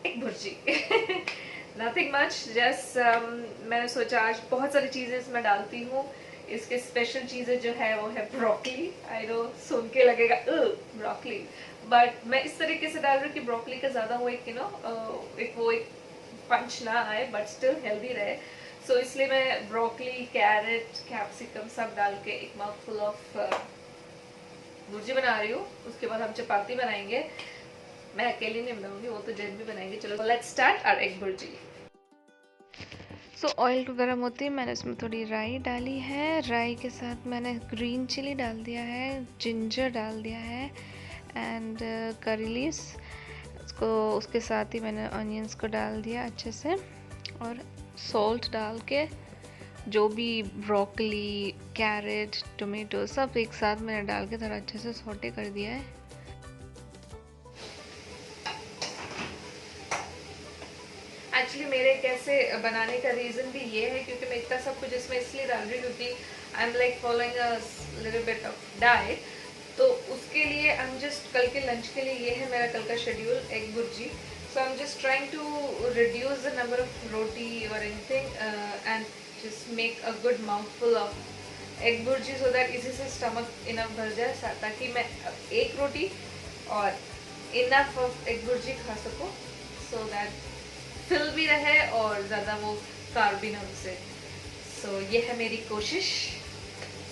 एक bhurji. Nothing much, just मैंने सोचा आज बहुत सारी चीज़ें इसमें डालती हूँ। इसके स्पेशल चीज़ें जो है वो है ब्रोकली। आई नो सुन के लगेगा ब्रोकली, बट मैं इस तरीके से डाल रही हूँ कि ब्रोकली का ज़्यादा वो एक एक पंच ना आए बट स्टिल हेल्दी रहे। सो इसलिए मैं ब्रोकली, कैरेट, कैप्सिकम सब डाल के एक माउथफुल ऑफ भुर्जी बना रही हूँ। उसके बाद हम चपाती बनाएंगे। मैं अकेली नहीं बनाऊंगी, वो तो जैन भी बनाएंगे। चलो let's start our egg bhurji. So oil गर्म होती है, मैंने इसमें थोड़ी राई डाली है। राई के साथ मैंने ग्रीन चिली डाल दिया है, जिंजर डाल दिया है एंड करी लीव्स। उसको उसके साथ ही मैंने ऑनियंस को डाल दिया अच्छे से और सॉल्ट डाल के जो भी ब्रोकली, कैरेट, टोमेटो सब एक साथ मैंने डाल के थोड़ा अच्छे से सौटे कर दिया है। एक्चुअली मेरे कैसे बनाने का रीज़न भी ये है क्योंकि मैं इतना सब कुछ इसमें इसलिए डाल रही हूँ क्योंकि I am like following a little bit of diet. तो उसके लिए आई एम जस्ट कल के लंच के लिए ये है मेरा कल का schedule, egg bhurji. So I am just trying to reduce the number of roti और anything and just make a good mouthful of egg bhurji so that इसी से स्टमक इनफ भर जाए ताकि मैं एक रोटी और इनफ ऑफ एग भुर्जी खा सकूँ, सो दैट फिल भी रहे और ज़्यादा वो कार्ब भी ना घुसे। सो ये है मेरी कोशिश।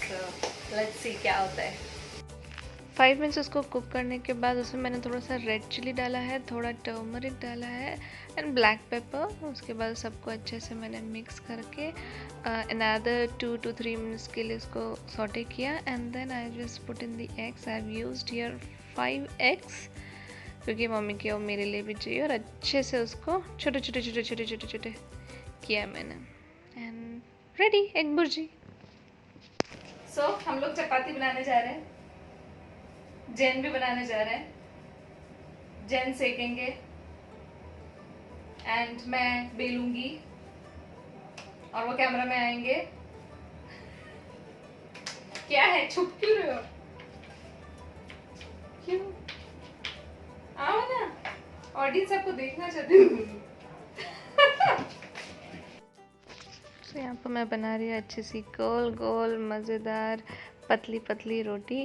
सो लेट्स सी क्या होता है। 5 मिनट्स उसको कुक करने के बाद उसमें मैंने थोड़ा सा रेड चिली डाला है, थोड़ा टर्मरिक डाला है एंड ब्लैक पेपर। उसके बाद सबको अच्छे से मैंने मिक्स करके अनदर 2 to 3 मिनट्स के लिए उसको सॉटे किया and then I just put in the eggs. I have used here 5 eggs क्योंकि मम्मी के और मेरे लिए भी चाहिए और अच्छे से उसको छोटे छोटे छोटे छोटे छोटे छोटे किया मैंने एंड रेडी एग भुर्जी। सो हम लोग चपाती बनाने जा रहे हैं, जैन भी बनाने जा रहे हैं। जैन सेकेंगे एंड मैं बेलूंगी और वो कैमरा में आएंगे। क्या है, छुप क्यों रहे हो? क्यों? आओ ना, ऑडियंस आपको देखना चाहती हूँ। तो यहाँ पर मैं बना रही हूँ अच्छी सी गोल गोल मज़ेदार पतली पतली रोटी।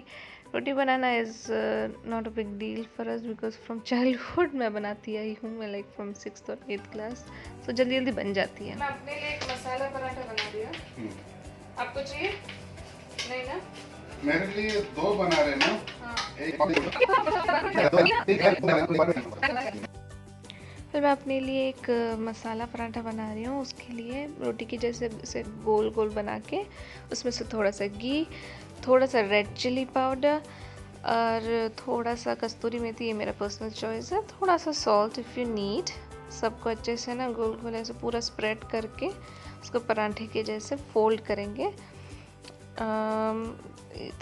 रोटी बनाना is not a big deal for us because from childhood मैं बनाती आई हूँ। मैं लाइक फ्रॉम 6th और 8th क्लास, तो जल्दी जल्दी बन जाती है। मैं अपने लिए एक मसाला पराठा बना दिया। आपको चाहिए? नहीं ना? मेरे लिए 2 बना रहे ना। हाँ। एक फिर मैं अपने लिए एक मसाला पराठा बना रही हूँ। उसके लिए रोटी की जैसे इसे गोल गोल बना के उसमें से थोड़ा सा घी, थोड़ा सा रेड चिली पाउडर और थोड़ा सा कस्तूरी मेथी, ये मेरा पर्सनल चॉइस है, थोड़ा सा सॉल्ट इफ़ यू नीड। सबको अच्छे से ना गोल गोल ऐसे पूरा स्प्रेड करके उसको पराठे के जैसे फोल्ड करेंगे।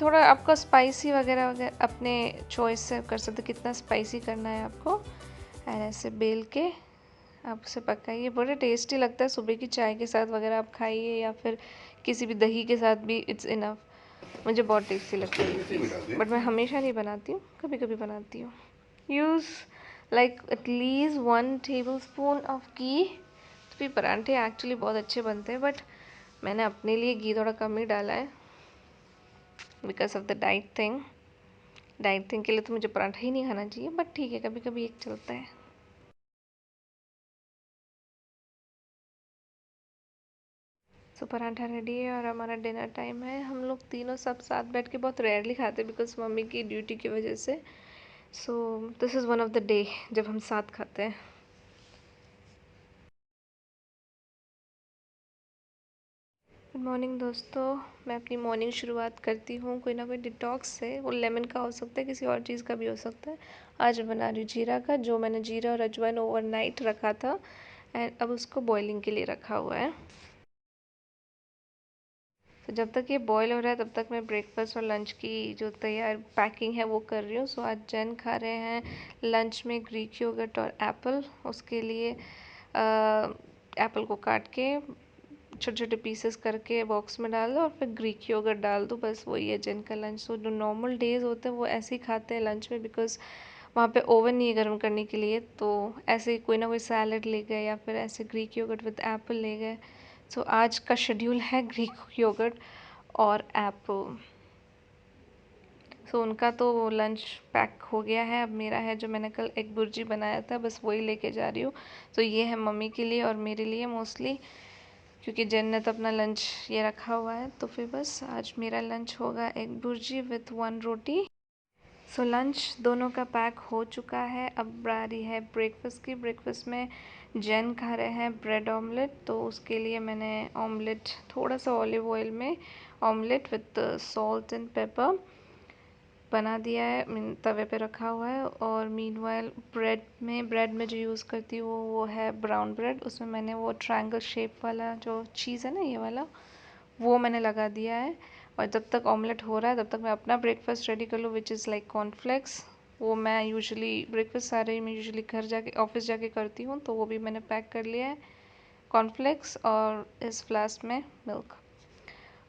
थोड़ा आपका स्पाइसी वगैरह वगैरह अपने चॉइस से कर सकते, कितना स्पाइसी करना है आपको। एंड ऐसे बेल के आप उसे पकाइए, बड़े टेस्टी लगता है। सुबह की चाय के साथ वगैरह आप खाइए या फिर किसी भी दही के साथ भी, इट्स इनफ। मुझे बहुत टेस्टी लगता है बट मैं हमेशा नहीं बनाती हूँ, कभी कभी बनाती हूँ। Use like at least 1 tablespoon of ghee. तो फिर पराठे एक्चुअली बहुत अच्छे बनते हैं बट मैंने अपने लिए घी थोड़ा कम ही डाला है because of the diet thing के लिए तो मुझे पराठा ही नहीं खाना चाहिए, बट ठीक है कभी कभी एक चलता है। सो पराठा रेडी है और हमारा डिनर टाइम है। हम लोग तीनों सब साथ बैठ के बहुत रेयरली खाते बिकॉज मम्मी की ड्यूटी की वजह से। So this is one of the day जब हम साथ खाते हैं। गुड मॉर्निंग दोस्तों, मैं अपनी मॉर्निंग शुरुआत करती हूँ कोई ना कोई डिटॉक्स से। वो लेमन का हो सकता है, किसी और चीज़ का भी हो सकता है। आज बना रही हूँ जीरा का, जो मैंने जीरा और अजवाइन ओवरनाइट रखा था एंड अब उसको बॉइलिंग के लिए रखा हुआ है। तो जब तक ये बॉईल हो रहा है तब तक मैं ब्रेकफास्ट और लंच की जो तैयार पैकिंग है वो कर रही हूँ। सो आज जैन खा रहे हैं लंच में ग्रीक योगर्ट और एप्पल। उसके लिए एप्पल को काट के छोटे छोटे पीसेस करके बॉक्स में डाल दो और फिर ग्रीक योगर्ट डाल दो, बस वही है जैन का लंच। सो जो नॉर्मल डेज़ होते हैं वो ऐसे ही खाते हैं लंच में बिकॉज वहाँ पे ओवन नहीं है गर्म करने के लिए, तो ऐसे कोई ना कोई सैलड ले गए या फिर ऐसे ग्रीक योगर्ट विद एप्पल ले गए। सो आज का शेड्यूल है ग्रीक योगर्ट और एप्पल। सो उनका तो लंच पैक हो गया है, अब मेरा है जो मैंने कल एग बुर्जी बनाया था, बस वही लेके जा रही हूँ। तो ये है मम्मी के लिए और मेरे लिए मोस्टली, क्योंकि जेन ने तो अपना लंच ये रखा हुआ है। तो फिर बस आज मेरा लंच होगा egg bhurji with 1 roti. So lunch दोनों का पैक हो चुका है। अब बारी है ब्रेकफास्ट की। ब्रेकफास्ट में जेन खा रहे हैं ब्रेड ऑमलेट, तो उसके लिए मैंने ऑमलेट थोड़ा सा ऑलिव ऑयल में omelette with salt and paper बना दिया है, तवे पे रखा हुआ है। और मीनवाइल ब्रेड में जो यूज़ करती हूँ वो है ब्राउन ब्रेड। उसमें मैंने वो ट्रायंगल शेप वाला जो चीज़ है ना, ये वाला, वो मैंने लगा दिया है। और जब तक ऑमलेट हो रहा है तब तक मैं अपना ब्रेकफास्ट रेडी कर लूँ, विच इज़ लाइक कॉर्नफ्लेक्स। वो मैं यूजुअली ब्रेकफास्ट सारे मैं यूजुअली घर जाके ऑफिस जाके करती हूँ, तो वो भी मैंने पैक कर लिया है, कॉर्नफ्लेक्स और इस फ्लास्क में मिल्क।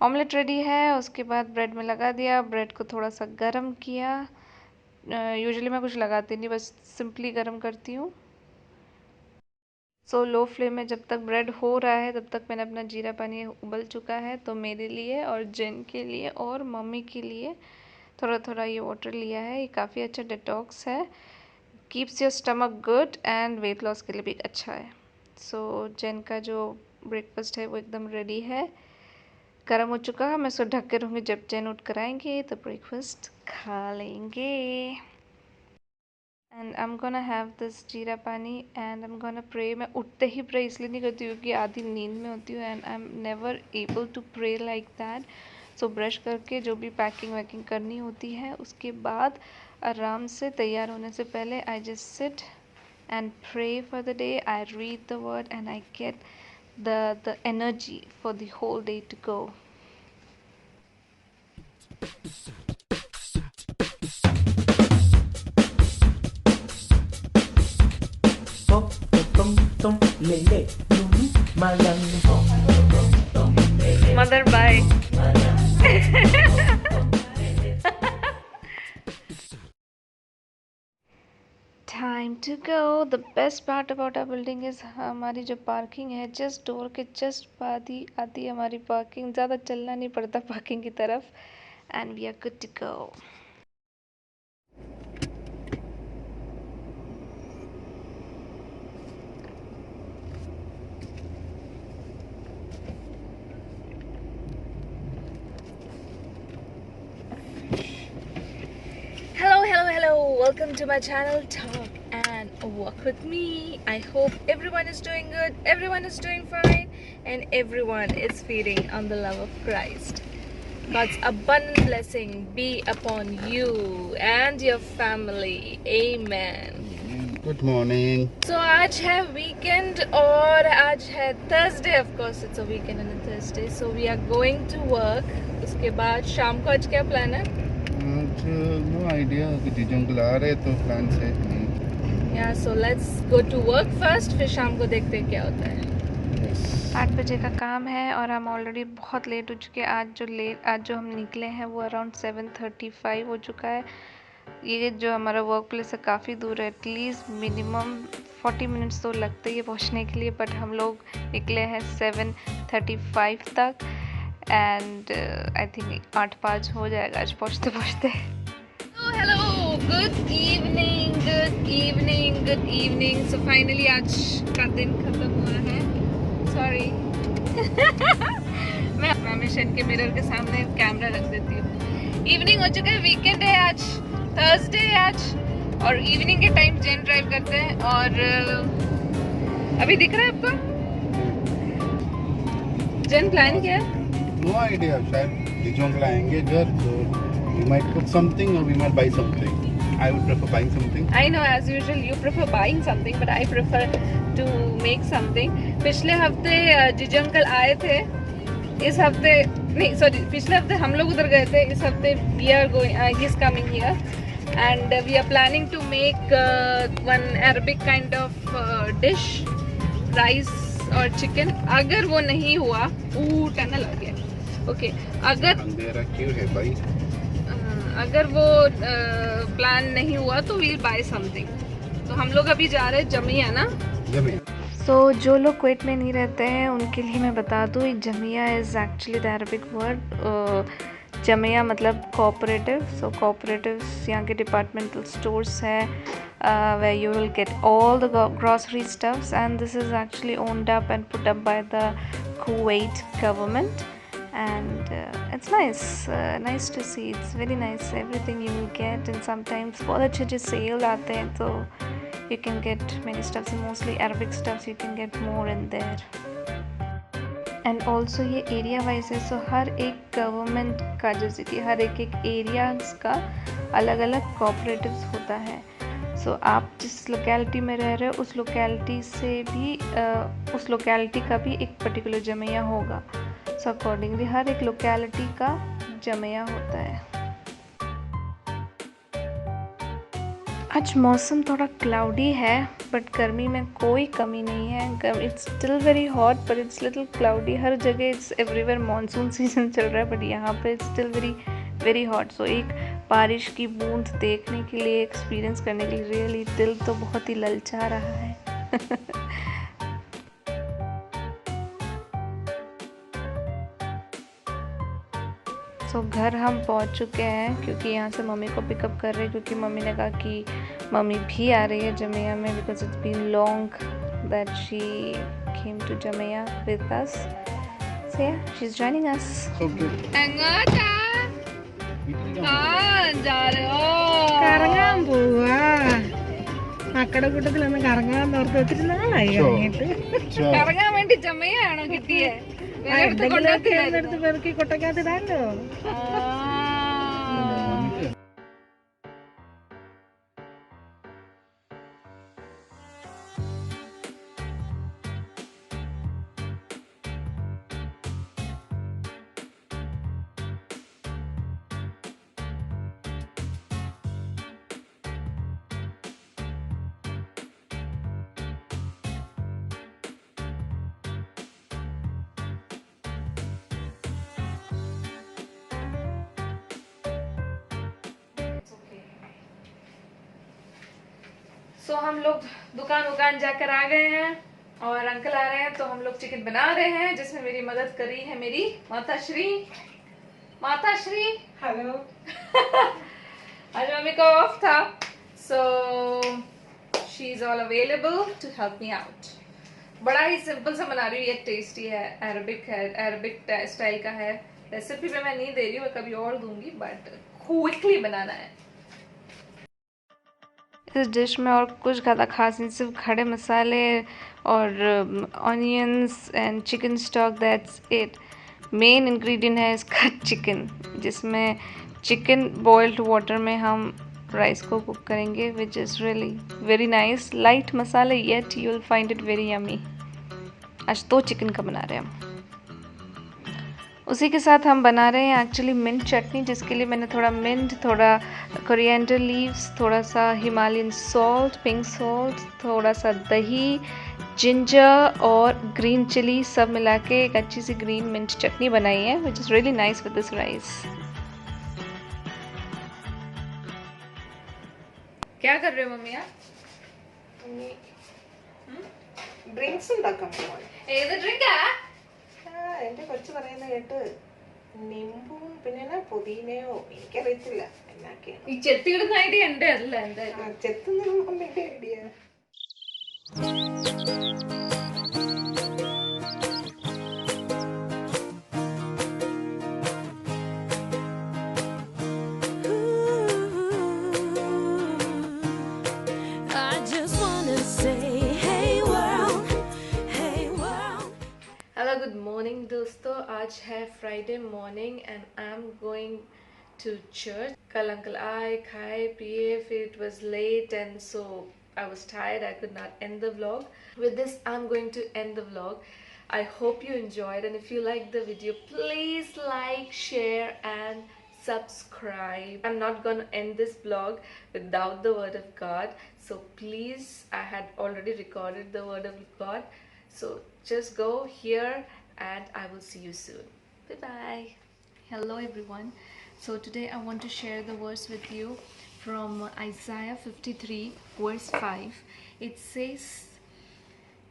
ऑमलेट रेडी है। उसके बाद ब्रेड में लगा दिया, ब्रेड को थोड़ा सा गरम किया। यूजुअली मैं कुछ लगाती नहीं, बस सिंपली गरम करती हूँ। सो लो फ्लेम में जब तक ब्रेड हो रहा है तब तक मैंने अपना जीरा पानी उबल चुका है, तो मेरे लिए और जेन के लिए और मम्मी के लिए थोड़ा थोड़ा ये वाटर लिया है। ये काफ़ी अच्छा डिटॉक्स है, keeps your stomach good and weight loss के लिए भी अच्छा है। सो जेन का जो ब्रेकफास्ट है वो एकदम रेडी है, गर्म हो चुका है। मैं इसको ढक के रहूँगी, जब जेन उठ कर आएंगे तो ब्रेकफास्ट खा लेंगे। And I am gonna have this jeera pani and I am gonna pray. मैं उठते ही प्रे इसलिए नहीं करती क्योंकि आधी नींद में होती हूँ and I am never able to pray like that. So brush करके जो भी पैकिंग वैकिंग करनी होती है उसके बाद आराम से तैयार होने से पहले I just sit and pray for the day. I read the word and I get the energy for the whole day to go. Mother, bye. Time to go. The best part about our building is हमारी जो parking है just door के just आधी आधी हमारी parking, ज़्यादा चलना नहीं पड़ता पार्किंग की तरफ and we are good to go. Hello, welcome to my channel Talk and Walk with me. I hope everyone is doing good, everyone is doing fine, and everyone is feeding on the love of Christ. God's abundant blessing be upon you and your family. Amen. Good morning. So आज है weekend और आज है Thursday. Of course it's a weekend and a Thursday. So we are going to work. उसके बाद शाम को आज क्या प्लान है? No idea कि जीजू अंकल आ रहे तो प्लान से नहीं। Yeah, so let's go to work first. फिर शाम को देखते हैं क्या होता है। 8 बजे का काम है और हम ऑलरेडी बहुत लेट हो चुके हैं। आज जो हम निकले हैं वो अराउंड 7:35 हो चुका है। ये जो हमारा वर्क प्लेस है काफ़ी दूर है, एटलीस्ट मिनिमम 40 मिनट्स तो लगते ही है पहुँचने के लिए, बट हम लोग निकले हैं 7:35 तक एंड आई थिंक 8:05 हो जाएगा आज पहुँचते पहुँचते। Hello, good evening. So finally आज का दिन खत्म हुआ है। सॉरी मैं हमेशा इनके मिरर के सामने कैमरा रख देती हूँ। इवनिंग हो चुका है, वीकेंड है आज, थर्सडे है आज, और इवनिंग के टाइम जेन ड्राइव करते हैं। और अभी दिख रहा है आपको जेन प्लान क्या है? No idea. शायद जीजू अंकल आएंगे घर तो we might cook something or we might buy something. I would prefer buying something. I know, as usual you prefer buying something, but I prefer to make something. पिछले हफ्ते जीजू uncle आए थे, इस हफ्ते नहीं, सॉरी, पिछले हफ्ते हम लोग उधर गए थे, इस हफ्ते we are going, he is coming here and we are planning to make one Arabic kind of dish, rice और चिकन। अगर वो नहीं हुआ, टनल आ गया, ओके, अगर अंधेरा क्यों है भाई? अगर वो प्लान नहीं हुआ तो वील बाय समथिंग। तो हम लोग अभी जा रहे हैं जमिया ना। तो जो लोग कुवैत में नहीं रहते हैं उनके लिए मैं बता दूँ, Jamia is actually the Arabic word. Jamia मतलब कोऑपरेटिव। सो कोऑपरेटिव्स यहाँ के डिपार्टमेंटल स्टोर्स हैं where you will get all the grocery stuffs, and this is actually owned up and put up by the Kuwait government, and it's nice to see. It's very nice, everything you will get, and sometimes बहुत अच्छे sale आते हैं तो you can get many stuffs, and mostly Arabic stuffs you can get more in there. And also ये area wise है, सो हर एक government का जैसे कि हर एक एरियाज का अलग अलग कोऑपरेटिव्स होता है। सो आप जिस लोकेलिटी में रह रहे हो उस लोकेलिटी से भी उस लोकेलिटी का भी एक पर्टिकुलर जमिया होगा। सो अकॉर्डिंगली हर एक लोकेलिटी का जमिया होता है। आज मौसम थोड़ा क्लाउडी है बट गर्मी में कोई कमी नहीं है। It's still very hot but it's little cloudy. हर जगह इट्स एवरीवेयर मानसून सीजन चल रहा है बट यहाँ पे it's still very very hot. So एक बारिश की बूंद देखने के लिए, एक्सपीरियंस करने के लिए रियली दिल तो बहुत ही ललचा रहा है। सो घर हम पहुंच चुके हैं क्योंकि यहाँ से मम्मी को पिकअप कर रहे हैं, क्योंकि मम्मी ने कहा कि मम्मी भी आ रही है जमिया में, because it's been long that she came to Jamia with us. So yeah she is joining us. जा रहे हो? കറങ്ങാൻ പോവാ മക്കളുടെ കൂട്ടത്തിലൊന്ന് കറങ്ങാൻ ഓർത്ത് ഒത്തിരി നാളായി ഇറങ്ങിയിട്ട്. കറങ്ങാൻ വേണ്ടി ജമയാണോ കിട്ടിയേ? എന്തെങ്കിലുമൊക്കെ പെറുക്കി കൊട്ടക്കകത്തിടാലോ. सो हम लोग दुकान जाकर आ गए हैं और अंकल आ रहे हैं तो हम लोग चिकन बना रहे हैं, जिसमें मेरी मदद करी है मेरी माता श्री। हेलो। आज मम्मी का ऑफ था, so she is all available to help me out. बड़ा ही सिंपल सा बना रही हूँ, ये टेस्टी है, अरबिक स्टाइल का है। रेसिपी पे मैं नहीं दे रही हूँ, मैं कभी और दूंगी, बट क्विकली बनाना है। इस डिश में और कुछ ज़्यादा खास नहीं, सिर्फ खड़े मसाले और onions and chicken stock, that's it. Main ingredient है इसका चिकन, जिसमें चिकन बॉइल्ड वाटर में हम राइस को कुक करेंगे, which is really very nice. Light मसाले yet you will find it very yummy. आज तो चिकन का बना रहे हैं हम। उसी के साथ हम बना रहे हैं एक्चुअली मिंट चटनी, जिसके लिए मैंने थोड़ा मिंट, थोड़ा कोरिएंडर लीव्स, थोड़ा सा हिमालयन सॉल्ट, पिंक सॉल्ट, थोड़ा सा दही, जिंजर और ग्रीन चिली सब मिला के एक अच्छी सी ग्रीन मिंट चटनी बनाई है, विच is really nice with this rice. क्या कर रहे हो मम्मी आप? ഡ്രിങ്ക്സ് ഉണ്ടാക്കാൻ പോവാണ്. ഏത് ഡ്രിങ്കാ? എന്റെ കൊച്ചു പറയുന്ന കേട്ട് നിമ്പും പിന്നെ പുതിനയോ എനിക്കറിയത്തില്ല എന്നാക്കിയാണ്. ഈ ചെത്തിയിടുന്ന ഐഡിയ ഉണ്ട് അല്ല എന്തായാലും ചെത്തുന്ന മമ്മിയുടെ ഐഡിയ. गुड मॉर्निंग दोस्तों, आज है Friday morning and I am going to church. कल अंकल आए, खाए पिए, फिर it was late and so I was tired, I could not end the vlog. With this I'm going to end the vlog. I hope you enjoyed, and if you liked the video, please like, share and subscribe. I'm not gonna end this vlog without the word of God, so please, I had already recorded the word of God, so just go here and I will see you soon. Bye bye. Hello everyone. So today I want to share the verse with you from Isaiah 53, verse 5. It says,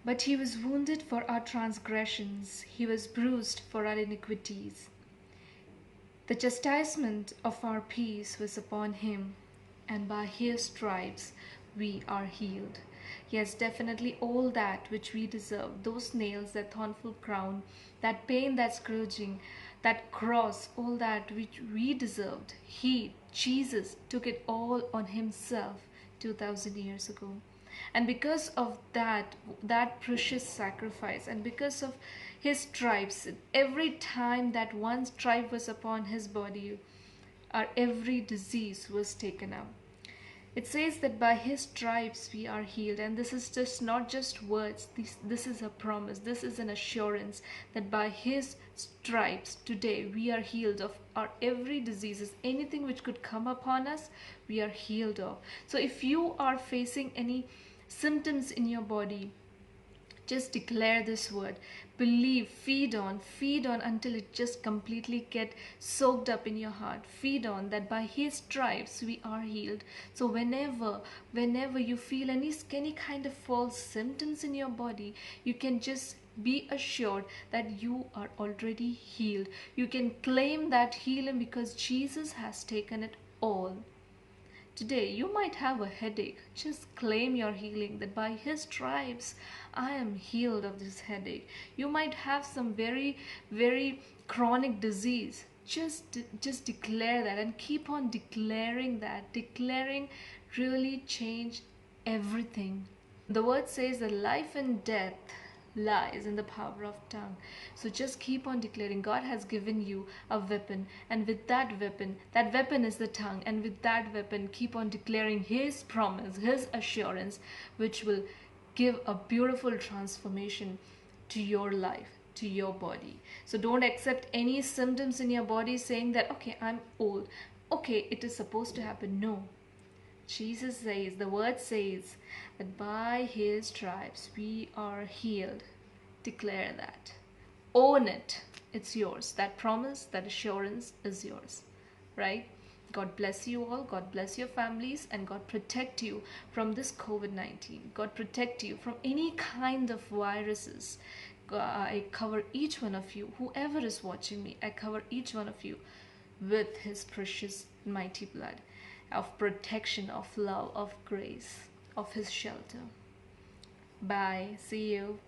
"But he was wounded for our transgressions, he was bruised for our iniquities. The chastisement of our peace was upon him, and by his stripes we are healed." Yes, definitely all that which we deserve, those nails, that thornful crown, that pain, that scourging, that cross, all that which we deserved, he, Jesus, took it all on himself 2000 years ago. And because of that precious sacrifice, and because of his stripes, every time that one stripe was upon his body, our every disease was taken out. It says that by his stripes we are healed, and this is just not just words. This is a promise, this is an assurance that by his stripes today we are healed of our every diseases. Anything which could come upon us, we are healed of. So if you are facing any symptoms in your body, just declare this word. Believe, feed on until it just completely get soaked up in your heart. Feed on that by his stripes we are healed. So whenever you feel any kind of false symptoms in your body, you can just be assured that you are already healed. You can claim that healing because Jesus has taken it all. Today, you might have a headache. Just claim your healing, that by his stripes I am healed of this headache. You might have some very, very chronic disease. Just declare that and keep on declaring that. Declaring really change everything. The word says that life and death lies in the power of tongue. So just keep on declaring. God has given you a weapon, and with that weapon is the tongue, and with that weapon keep on declaring his promise, his assurance, which will give a beautiful transformation to your life, to your body. So don't accept any symptoms in your body saying that, okay, I'm old, okay, it is supposed to happen. No, Jesus says, the word says that by his stripes we are healed. Declare that. Own it. It's yours. That promise, that assurance is yours. Right? God bless you all. God bless your families, and God protect you from this COVID-19. God protect you from any kind of viruses. I cover each one of you. Whoever is watching me, I cover each one of you with his precious mighty blood of protection, of love, of grace, of his shelter. Bye. See you.